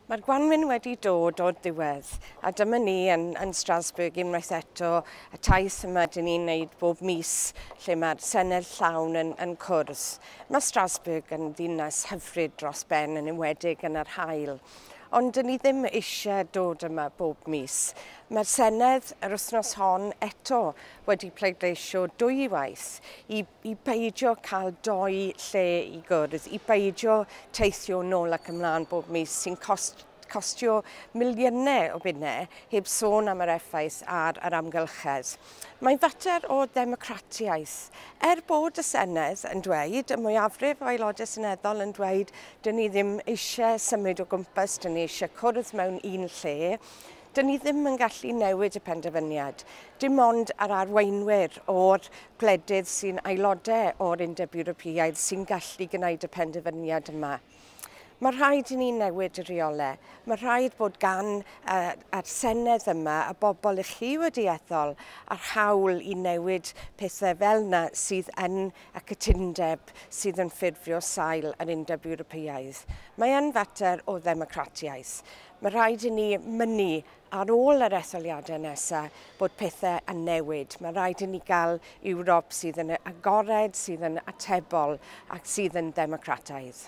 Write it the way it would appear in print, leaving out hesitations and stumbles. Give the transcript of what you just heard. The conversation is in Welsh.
Mae'r Gwanwyn wedi dod o'r diwedd, a dyma ni yn Strasbwrg unwaith eto y taith yma dyn ni'n wneud bob mis lle mae'r Senedd llawn yn cwrs. Mae Strasbwrg yn ddinas hyfryd dros ben yn enwedig yn yr haul, ond dyn ni ddim eisiau dod yma bob mis. Mae'r Senedd yr wythnos hon eto wedi pleidleisio dwywaith i beidio cael doi lle i gwrdd, i beidio teithio nôl ac ymlaen bob mis sy'n costio miliynau o bunnau heb sôn am yr effaith ar yr amgylchedd. Mae'n fater o ddemocratiaeth. Bod y Senedd yn dweud, y mwyafrif o aelodau seneddol yn dweud, dyn ni ddim eisiau symud o gwmpas, dyn ni eisiau cwrdd mewn un lle, dyn ni ddim yn gallu newid y penderfyniad. Dim ond yr arweinwyr o'r gwledydd sy'n aelodau o'r Undeb Ewropeaidd sy'n gallu gwneud y penderfyniad yma. Mae rhaid i ni newid y reolau. Mae rhaid bod gan y Senedd yma y bobl i chi wedi ethol a'r hawl i newid pethau fel yna sydd yn y cytundeb sydd yn ffurfio sail yr Undeb Ewropeaidd. Mae yn fater o ddemocratiaeth. Mae rhaid i ni mynnu ar ôl yr etholiadau nesaf bod pethau yn newid. Mae rhaid i ni gael Ewrop sydd yn agored, sydd yn atebol ac sydd yn ddemocrataidd.